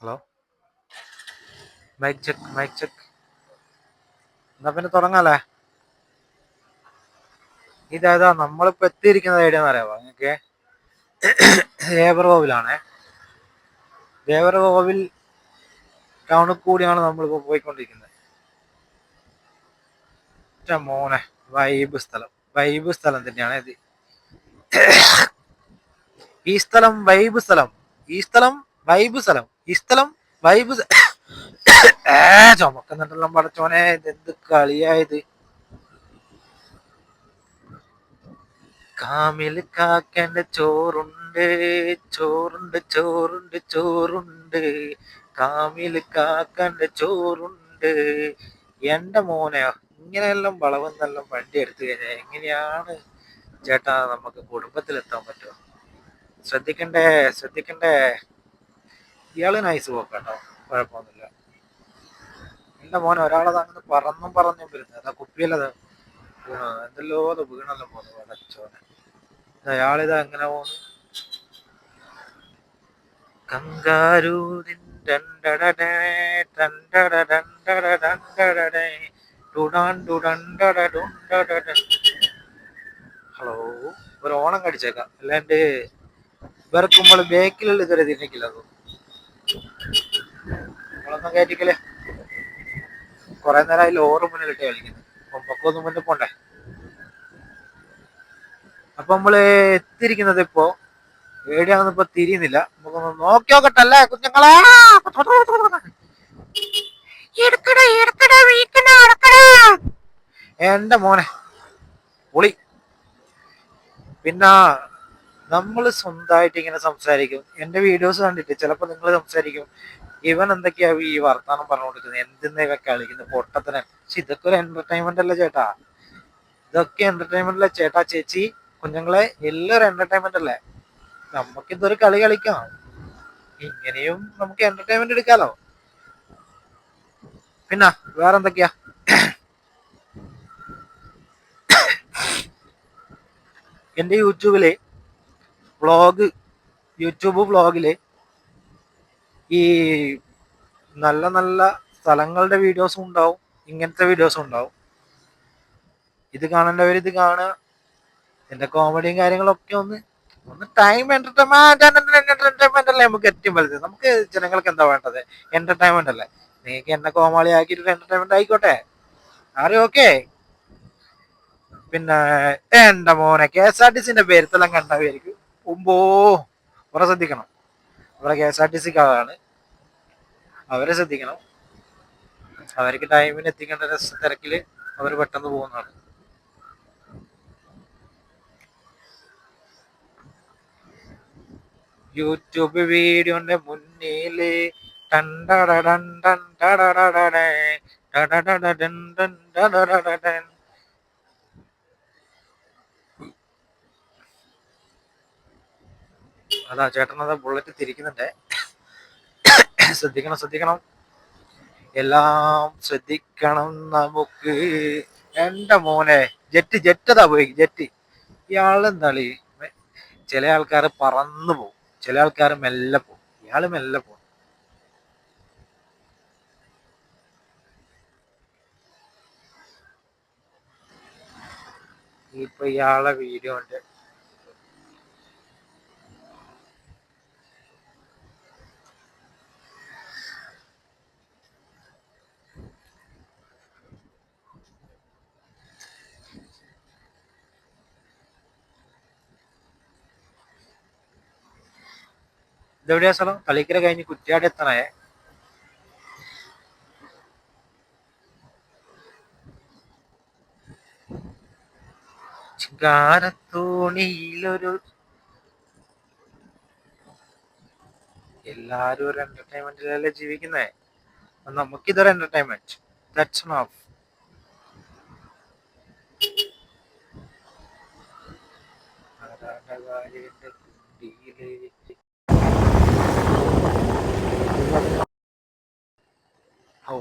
Hello. Mic check, mic check. എന്നാ പിന്നെ തുടങ്ങാല്ലേ? ഇതേതാ നമ്മളിപ്പോ എത്തിയിരിക്കുന്നത് എവിടെയാന്ന് അറിയാമോ നിങ്ങൾക്ക്? ദേവറകോവിലാണേ. ദേവറകോവിൽ ടൗണിൽ കൂടിയാണ് നമ്മളിപ്പോ പോയിക്കൊണ്ടിരിക്കുന്നത്. മോനെ, വൈബ് സ്ഥലം തന്നെയാണ് ഇത്. ഈ സ്ഥലം വൈബ് സ്ഥലം, ഈ സ്ഥലം വൈബ് സ്ഥലം, ഈ സ്ഥലം വൈബ്. ചുമക്കുന്നുണ്ടല്ലോ പടച്ചോനെ, ഇതെന്ത് കളിയായത്? കാമിൽ കാക്കന്റെ ചോറുണ്ട്, ചോറുണ്ട്, ചോറുണ്ട്, ചോറുണ്ട്. കാമിൽ കാക്കന്റെ ചോറുണ്ട്. എന്റെ മോനെ, ഇങ്ങനെയെല്ലാം വളവെന്നെല്ലാം വണ്ടി എടുത്തു കഴിഞ്ഞാൽ എങ്ങനെയാണ് ചേട്ടാ നമുക്ക് കുടുംബത്തിലെത്താൻ പറ്റുമോ? ശ്രദ്ധിക്കണ്ടേ, ശ്രദ്ധിക്കണ്ടേ. ഇയാള് നൈസ് പോക്കാട്ടോ, കുഴപ്പമൊന്നുമില്ല. എന്റെ മോനെ, ഒരാളത് അങ്ങനെ പറന്നും വരുന്നത് അതാ കുപ്പിയല്ലത് വീണോ, എന്തെല്ലോ അത് വീണല്ലോ പോകുന്നു പടച്ചോനെ. അയാളിതാ എങ്ങനെ പോന്നു. കങ്കാരൂരിൻ ഹലോ, ഒരു ഓണം കടിച്ചേക്കാം, അല്ലാണ്ട് വെറുക്കുമ്പോൾ ബേക്കിലുള്ള ഇതുവരെ തിരിക്കില്ല. നമ്മളൊന്നും കയറ്റിക്കല് കുറെ നേരം അതിൽ ഓറ് മുന്നിലിട്ട് കളിക്കുന്നു. പൊക്കൊന്നും മുന്നിൽ പോണ്ടേ. അപ്പൊ നമ്മള് എത്തിയിരിക്കുന്നത് ഇപ്പോ എവിടെയാണെന്ന് ഇപ്പൊ തിരിയുന്നില്ല. നമുക്കൊന്ന് നോക്കി നോക്കട്ടല്ലേ കുഞ്ഞുങ്ങളെ. എന്റെ മോനെ പൊളി. പിന്നെ നമ്മൾ സ്വന്തമായിട്ട് ഇങ്ങനെ സംസാരിക്കും. എന്റെ വീഡിയോസ് കണ്ടിട്ട് ചിലപ്പോ നിങ്ങൾ സംസാരിക്കും, ഇവൻ എന്തൊക്കെയാ ഈ വർത്താനം പറഞ്ഞു കൊടുക്കുന്നത്, എന്തിനാ ഇവ കളിക്കുന്നത് പൊട്ടത്തിനെ. പക്ഷെ ഇതൊക്കെ ഒരു എന്റർടൈൻമെന്റ് അല്ലേ ചേട്ടാ? ഇതൊക്കെ എന്റർടൈൻമെന്റ് അല്ലേ ചേട്ടാ, ചേച്ചി, കുഞ്ഞുങ്ങളെ, എല്ലാവരും എന്റർടൈൻമെന്റ് അല്ലേ? നമുക്കിതൊരു കളി കളിക്കാം, ഇങ്ങനെയും നമുക്ക് എന്റർടൈൻമെന്റ് എടുക്കാലോ. പിന്നെ വേറെന്തൊക്കെയാ? എന്റെ യൂട്യൂബ് വ്ളോഗില് ഈ നല്ല നല്ല സ്ഥലങ്ങളുടെ വീഡിയോസും ഉണ്ടാവും, ഇങ്ങനത്തെ വീഡിയോസും ഉണ്ടാവും. ഇത് കാണേണ്ടവർ ഇത് കാണുക. എന്റെ കോമഡിയും കാര്യങ്ങളൊക്കെ ഒന്ന് ഒന്ന് ടൈം എന്റർടൈൻമെന്റ് അല്ലേ നമുക്ക് ഏറ്റവും വലുത്. നമുക്ക് ജനങ്ങൾക്ക് എന്താ വേണ്ടത്? എന്റർടൈൻമെന്റ് അല്ലേ? നിങ്ങൾക്ക് എന്നെ കോമാളി ആക്കിയിട്ട് എന്റർടൈൻമെന്റ് ആയിക്കോട്ടെ, ആരും ഓക്കെ. പിന്നെ എന്റെ മോനെ, KSRTCന്റെ പേരത്തെല്ലാം കണ്ടവർക്ക് മുമ്പോ കുറെ ശ്രദ്ധിക്കണം. ഇവിടെ KSRTCക്കാരാണ്, അവരെ ശ്രദ്ധിക്കണം. അവർക്ക് ടൈമിന് എത്തിക്കേണ്ട തിരക്കില് അവർ പെട്ടെന്ന് പോകുന്നതാണ്. യൂട്യൂബ് വീഡിയോന്റെ മുന്നില് അതാ ചേട്ടനതാ ബുള്ളറ്റ് തിരിക്കുന്നുണ്ട്. ശ്രദ്ധിക്കണം, ശ്രദ്ധിക്കണം, എല്ലാം ശ്രദ്ധിക്കണം നമുക്ക്. എന്റെ മോനെ, ജെറ്റതാ പോയി, ജെറ്റ്. ഇയാളെന്താളി, ചില ആൾക്കാർ പറന്നു പോകും, ചില ആൾക്കാർ മെല്ലെ പോകും. ഇയാള് മെല്ലെ പോകും. ഇപ്പൊ ഇയാളെ വീഡിയോ ഉണ്ട്. ഇതെവിടെയാ സ്ഥലം? കളിക്കര കഴിഞ്ഞ് കുറ്റ്യാടി എത്തണേ. ചിങ്കാരത്തോണിയിലൊരു എല്ലാരും ഒരു എന്റർടൈൻമെന്റിലല്ലേ ജീവിക്കുന്നേ. നമുക്കിതൊരു എന്റർടൈൻമെന്റ്. That's of.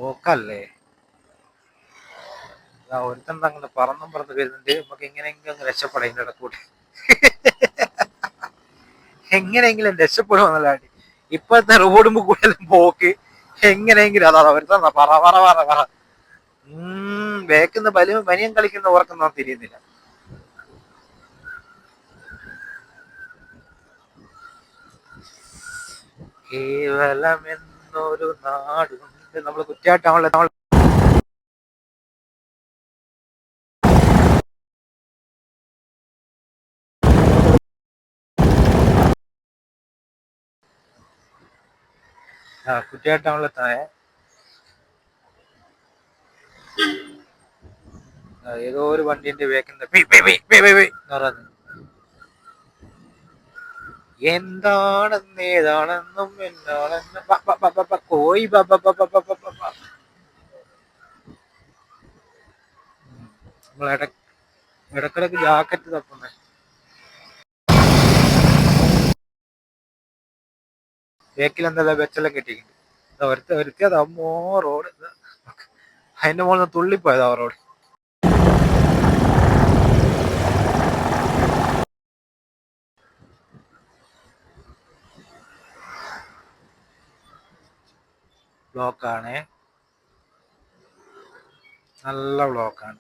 ഓക്കല്ലേ, ഒരുത്തൻ അങ്ങനെ പറന്ന് വരുന്നുണ്ട്. നമുക്ക് എങ്ങനെയെങ്കിലും അങ്ങ് രക്ഷപ്പെടാം ഇതിന്റെ ഇടക്കൂടെ. എങ്ങനെയെങ്കിലും രക്ഷപ്പെടുമെന്നല്ലാണ്ട് ഇപ്പത്തെ റോഡുമ്പോ കൂടുതലും പോക്ക് എങ്ങനെയെങ്കിലും അതാ വരുന്ന പറ പറ പറ പറ വേക്കുന്ന ബനിയം കളിക്കുന്ന ഓർക്കുന്ന തിരിയുന്നില്ല. കേവലം എന്നൊരു നാടുണ്ട്. നമ്മള് കുറ്റാട്ടാണല്ലോ നമ്മൾ കുറ്റാട്ടാണല്ലോ താഴെ ഏതോ ഒരു വണ്ടിന്റെ വേക്കുന്ന എന്താണെന്ന് ഏതാണെന്നും എന്താണെന്ന് കോയി നമ്മൾ ഇടക്കിടക്ക് ജാക്കറ്റ് തപ്പുന്നേ. ബേക്കിൽ എന്താ വെച്ചെല്ലാം കിട്ടിയിട്ടുണ്ട്. ഒരുത്തിയത് അമ്മോ റോഡ് അതിന്റെ മുകളിൽ നിന്ന് തുള്ളിപ്പോയതാ റോഡ്. ബ്ലോക്കാണ്, നല്ല ബ്ലോക്കാണ്.